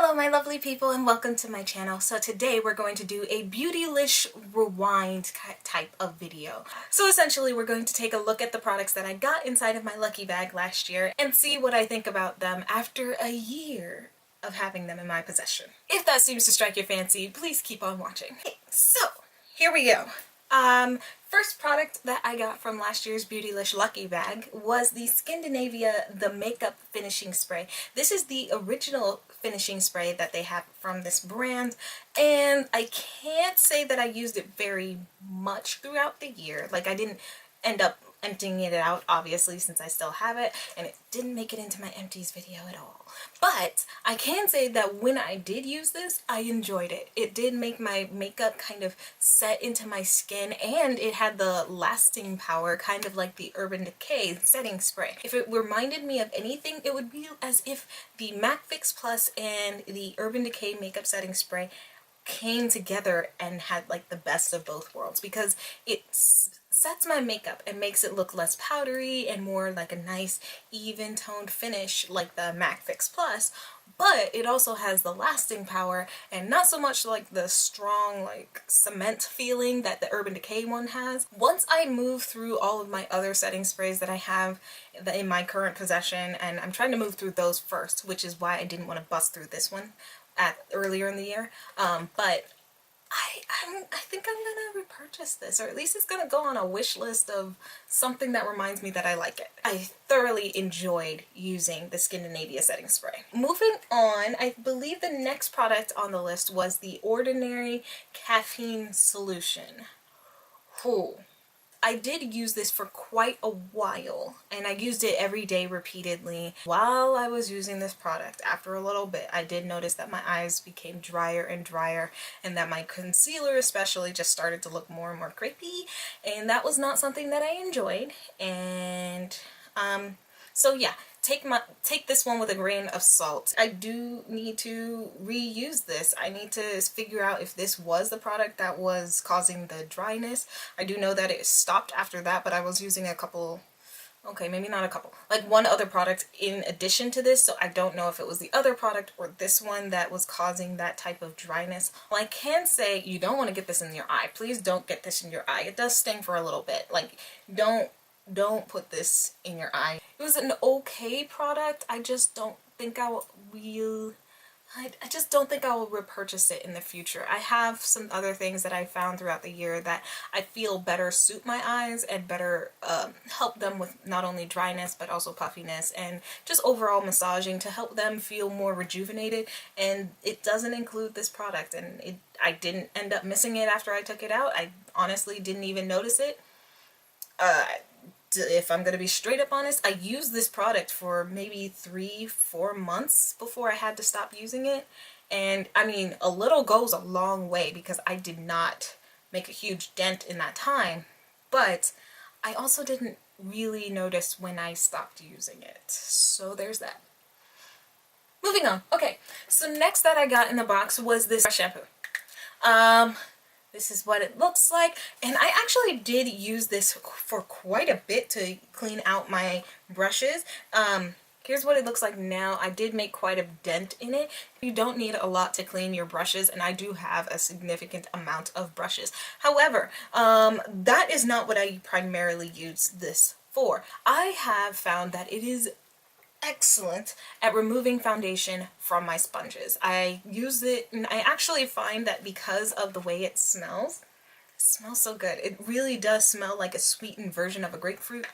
Hello my lovely people and welcome to my channel. So today we're going to do a Beautylish rewind type of video. So essentially we're going to take a look at the products that I got inside of my lucky bag last year and see what I think about them after a year of having them in my possession. If that seems to strike your fancy, please keep on watching. Okay, so here we go. First product that I got from last year's Beautylish Lucky Bag was the Scandinavia The Makeup Finishing Spray. This is the original finishing spray that they have from this brand, and I can't say that I used it very much throughout the year. Like, I didn't end up emptying it out, obviously, since I still have it, and it didn't make it into my empties video at all. But I can say that when I did use this, I enjoyed it. It did make my makeup kind of set into my skin, and it had the lasting power, kind of like the Urban Decay setting spray. If it reminded me of anything, it would be as if the MAC Fix Plus and the Urban Decay makeup setting spray came together and had like the best of both worlds, because it sets my makeup and makes it look less powdery and more like a nice even toned finish like the MAC Fix Plus, but it also has the lasting power and not so much like the strong like cement feeling that the Urban Decay one has. Once I move through all of my other setting sprays that I have in my current possession, and I'm trying to move through those first, which is why I didn't want to bust through this one earlier in the year, but I think I'm gonna repurchase this, or at least it's gonna go on a wish list of something that reminds me that I like it. I thoroughly enjoyed using the Scandinavia setting spray. Moving on, I believe the next product on the list was the Ordinary Caffeine Solution. Ooh. I did use this for quite a while, and I used it every day repeatedly. While I was using this product, after a little bit, I did notice that my eyes became drier and drier, and that my concealer especially just started to look more and more crepey, and that was not something that I enjoyed. And so yeah, take this one with a grain of salt. I do need to reuse this. I need to figure out if this was the product that was causing the dryness. I do know that it stopped after that, but I was using a couple, okay, maybe not a couple, like one other product in addition to this, so I don't know if it was the other product or this one that was causing that type of dryness. Well, I can say you don't want to get this in your eye. Please don't get this in your eye. It does sting for a little bit. Like, don't put this in your eye. It was an okay product. I just don't think I just don't think I will repurchase it in the future. I have some other things that I found throughout the year that I feel better suit my eyes and better help them with not only dryness but also puffiness and just overall massaging to help them feel more rejuvenated, and it doesn't include this product, and I didn't end up missing it after I took it out. I honestly didn't even notice it. If I'm going to be straight up honest, I used this product for maybe 3-4 months before I had to stop using it. And I mean, a little goes a long way, because I did not make a huge dent in that time. But I also didn't really notice when I stopped using it. So there's that. Moving on. Okay, so next that I got in the box was this shampoo. This is what it looks like, and I actually did use this for quite a bit to clean out my brushes. Here's what it looks like now. I did make quite a dent in it. You don't need a lot to clean your brushes, and I do have a significant amount of brushes. However, that is not what I primarily use this for. I have found that it is excellent at removing foundation from my sponges. I use it, and I actually find that because of the way it smells so good. It really does smell like a sweetened version of a grapefruit.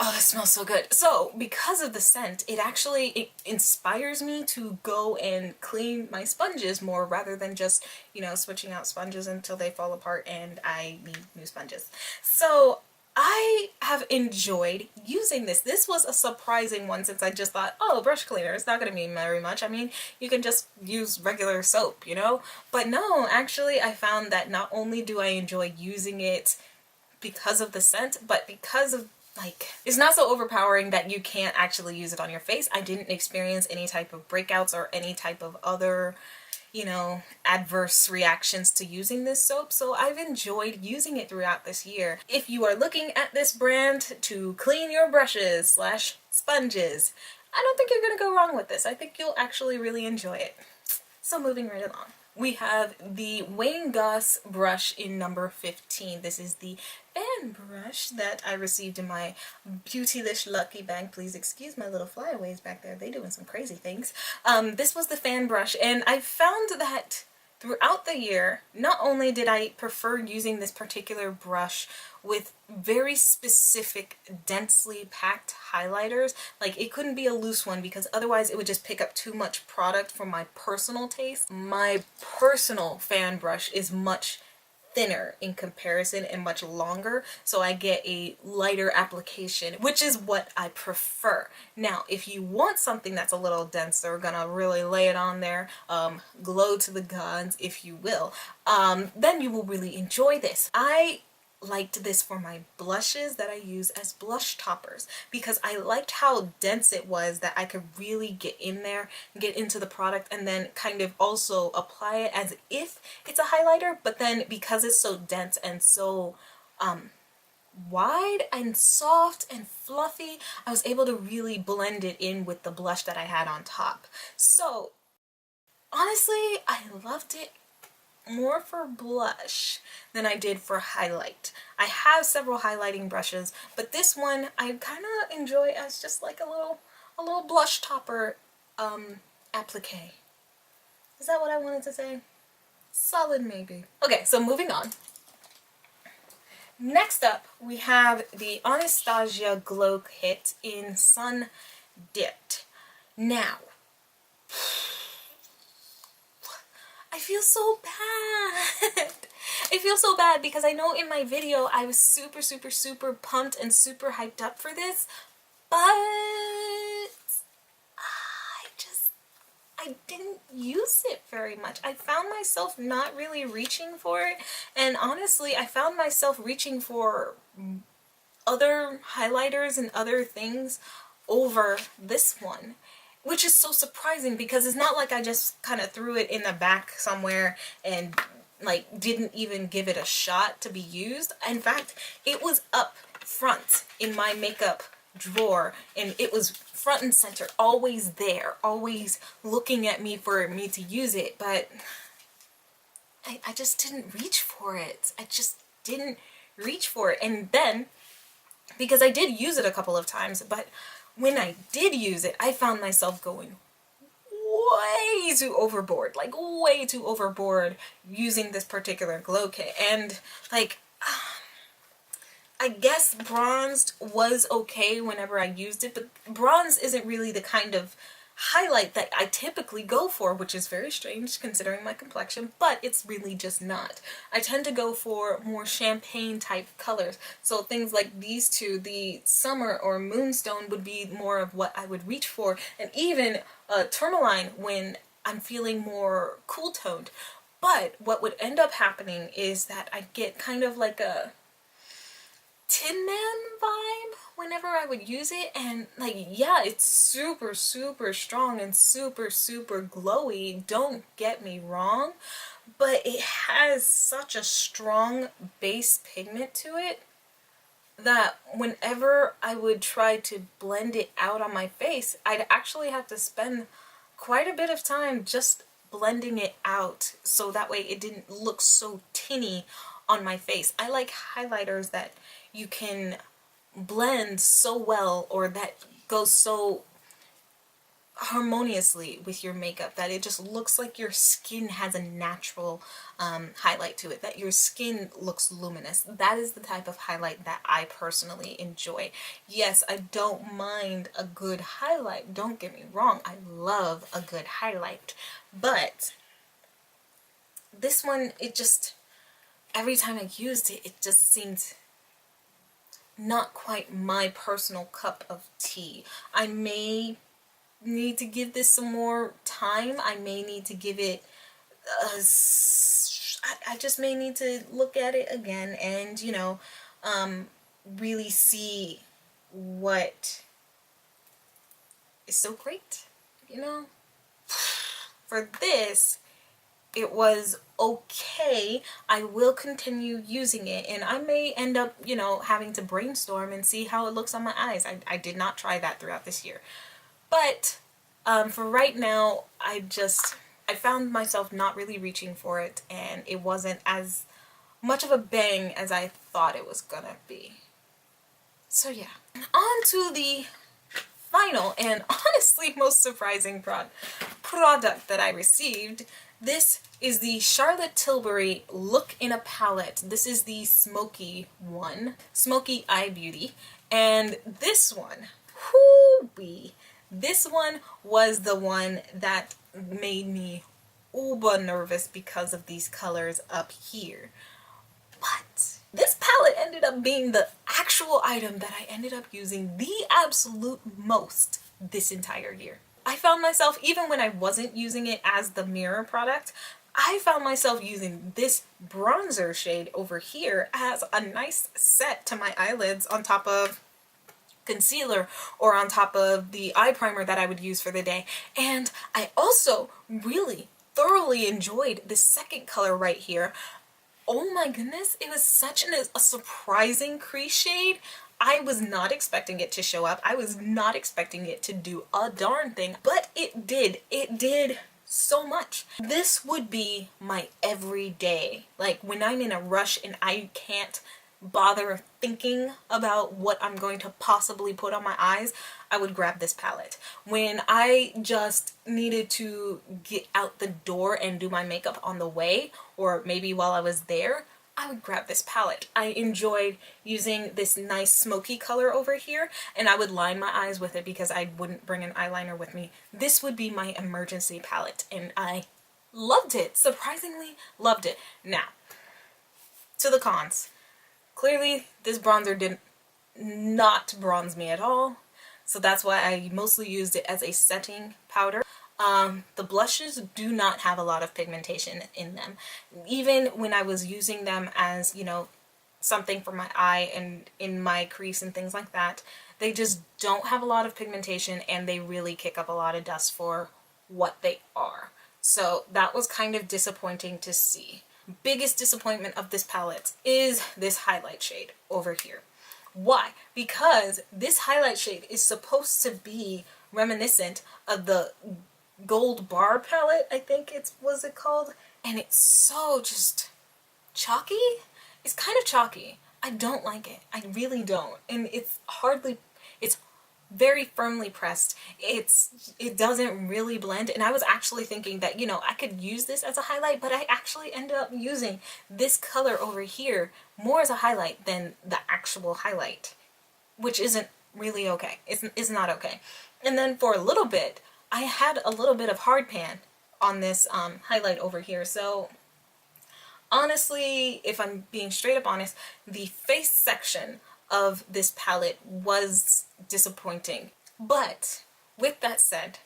Oh, it smells so good. So because of the scent, it inspires me to go and clean my sponges more, rather than just, you know, switching out sponges until they fall apart and I need new sponges. So I have enjoyed using this. This was a surprising one, since I just thought, oh, brush cleaner, it's not going to mean very much. I mean, you can just use regular soap, you know? But no, actually, I found that not only do I enjoy using it because of the scent, but because of, like, it's not so overpowering that you can't actually use it on your face. I didn't experience any type of breakouts or any type of other, you know, adverse reactions to using this soap, so I've enjoyed using it throughout this year. If you are looking at this brand to clean your brushes / sponges, I don't think you're gonna go wrong with this. I think you'll actually really enjoy it. So moving right along. We have the Wayne Goss brush in number 15. This is the fan brush that I received in my Beautylish Lucky Bag. Please excuse my little flyaways back there. They doing some crazy things. This was the fan brush, and I found that throughout the year, not only did I prefer using this particular brush with very specific, densely packed highlighters, like it couldn't be a loose one because otherwise it would just pick up too much product for my personal taste. My personal fan brush is much thinner in comparison and much longer, so I get a lighter application, which is what I prefer. Now, if you want something that's a little denser, gonna really lay it on there, glow to the gods, if you will, then you will really enjoy this. I liked this for my blushes that I use as blush toppers because I liked how dense it was, that I could really get in there, get into the product, and then kind of also apply it as if it's a highlighter, but then because it's so dense and so wide and soft and fluffy, I was able to really blend it in with the blush that I had on top. So honestly, I loved it more for blush than I did for highlight. I have several highlighting brushes, but this one I kind of enjoy as just like a little blush topper applique. Is that what I wanted to say? Solid maybe. Okay, so moving on. Next up, we have the Anastasia Glow Kit in Sun Dipped. Now, I feel so bad. I feel so bad because I know in my video I was super pumped and super hyped up for this, but I didn't use it very much. I found myself not really reaching for it, and honestly I found myself reaching for other highlighters and other things over this one, which is so surprising because it's not like I just kind of threw it in the back somewhere and like didn't even give it a shot to be used. In fact, it was up front in my makeup drawer and it was front and center, always there, always looking at me for me to use it, but I just didn't reach for it. I just didn't reach for it. And then, because I did use it a couple of times, but when I did use it, I found myself going way too overboard, like way too overboard using this particular glow kit. And like, I guess bronzed was okay whenever I used it, but bronze isn't really the kind of highlight that I typically go for, which is very strange considering my complexion, but it's really just not. I tend to go for more champagne type colors, so things like these two, the Summer or Moonstone, would be more of what I would reach for, and even Tourmaline when I'm feeling more cool toned. But what would end up happening is that I get kind of like a Tin Man vibe whenever I would use it, and like, yeah, it's super strong and super glowy, don't get me wrong, but it has such a strong base pigment to it that whenever I would try to blend it out on my face, I'd actually have to spend quite a bit of time just blending it out so that way it didn't look so tinny on my face. I like highlighters that you can blend so well, or that goes so harmoniously with your makeup that it just looks like your skin has a natural highlight to it, that your skin looks luminous. That is the type of highlight that I personally enjoy. Yes, I don't mind a good highlight, don't get me wrong, I love a good highlight, but this one, it just, every time I used it, it just seemed not quite my personal cup of tea. I may need to give this some more time. I may need to give it I just may need to look at it again and, you know, really see what is so great, you know. For this, it was okay. I will continue using it, and I may end up, you know, having to brainstorm and see how it looks on my eyes. I did not try that throughout this year. But for right now, I just, I found myself not really reaching for it, and it wasn't as much of a bang as I thought it was gonna be. So yeah, on to the final and honestly most surprising product that I received. This is the Charlotte Tilbury Look in a Palette. This is the smoky one, Smoky Eye Beauty. And this one, whoo-wee, this one was the one that made me uber nervous because of these colors up here. But this palette ended up being the actual item that I ended up using the absolute most this entire year. I found myself, even when I wasn't using it as the mirror product, I found myself using this bronzer shade over here as a nice set to my eyelids on top of concealer or on top of the eye primer that I would use for the day. And I also really thoroughly enjoyed the second color right here. Oh my goodness, it was such a surprising crease shade. I was not expecting it to show up. I was not expecting it to do a darn thing, but it did. It did so much. This would be my everyday. Like when I'm in a rush and I can't bother thinking about what I'm going to possibly put on my eyes, I would grab this palette. When I just needed to get out the door and do my makeup on the way, or maybe while I was there, I would grab this palette. I enjoyed using this nice smoky color over here, and I would line my eyes with it because I wouldn't bring an eyeliner with me. This would be my emergency palette, and I loved it. Surprisingly loved it. Now, to the cons. Clearly, this bronzer did not bronze me at all, so that's why I mostly used it as a setting powder. The blushes do not have a lot of pigmentation in them. Even when I was using them as, you know, something for my eye and in my crease and things like that, they just don't have a lot of pigmentation, and they really kick up a lot of dust for what they are. So that was kind of disappointing to see. Biggest disappointment of this palette is this highlight shade over here. Why? Because this highlight shade is supposed to be reminiscent of the Gold Bar palette, I think was it called, and it's so just chalky. It's kind of chalky. I don't like it. I really don't. And it's very firmly pressed. It doesn't really blend, and I was actually thinking that, you know, I could use this as a highlight, but I actually ended up using this color over here more as a highlight than the actual highlight, which isn't really okay. It's not okay. And then for a little bit, I had a little bit of hard pan on this highlight over here. So honestly, if I'm being straight up honest, the face section of this palette was disappointing. But with that said,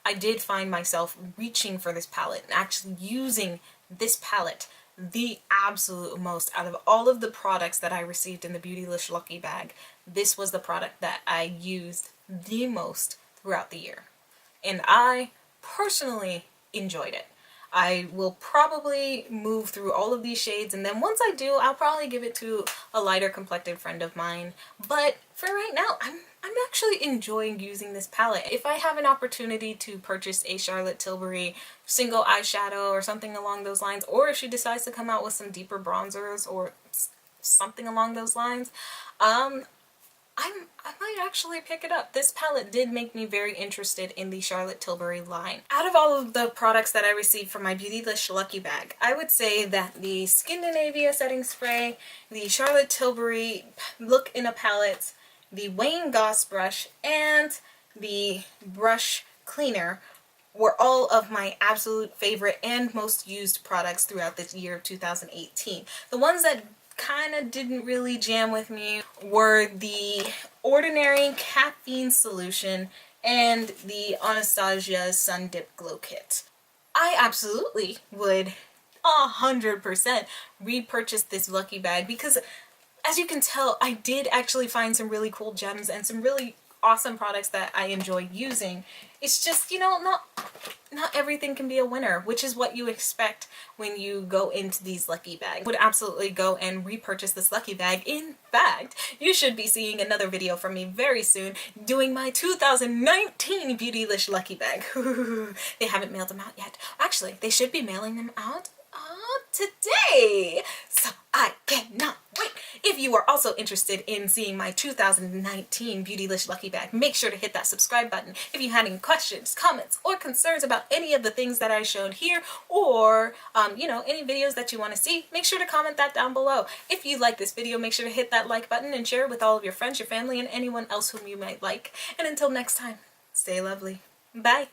I did find myself reaching for this palette and actually using this palette the absolute most out of all of the products that I received in the Beautylish Lucky Bag. This was the product that I used the most throughout the year, and I personally enjoyed it. I will probably move through all of these shades, and then once I do, I'll probably give it to a lighter complected friend of mine. But for right now, I'm actually enjoying using this palette. If I have an opportunity to purchase a Charlotte Tilbury single eyeshadow or something along those lines, or if she decides to come out with some deeper bronzers or something along those lines, I might actually pick it up. This palette did make me very interested in the Charlotte Tilbury line. Out of all of the products that I received from my Beautylish Lucky Bag, I would say that the Scandinavia setting spray, the Charlotte Tilbury Look in a Palette, the Wayne Goss brush, and the brush cleaner were all of my absolute favorite and most used products throughout this year of 2018. The ones that kind of didn't really jam with me were the Ordinary Caffeine Solution and the Anastasia Sun Dip Glow Kit. I absolutely would 100% repurchase this Lucky Bag because, as you can tell, I did actually find some really cool gems and some really awesome products that I enjoy using. It's just, you know, not everything can be a winner, which is what you expect when you go into these Lucky Bags. I would absolutely go and repurchase this Lucky Bag. In fact, you should be seeing another video from me very soon doing my 2019 Beautylish Lucky Bag. They haven't mailed them out yet. Actually, they should be mailing them out today. So I cannot wait. If you are also interested in seeing my 2019 Beautylish Lucky Bag, make sure to hit that subscribe button. If you had any questions, comments, or concerns about any of the things that I showed here, or you know, any videos that you want to see, make sure to comment that down below. If you like this video, make sure to hit that like button and share it with all of your friends, your family, and anyone else whom you might like. And until next time, stay lovely. Bye.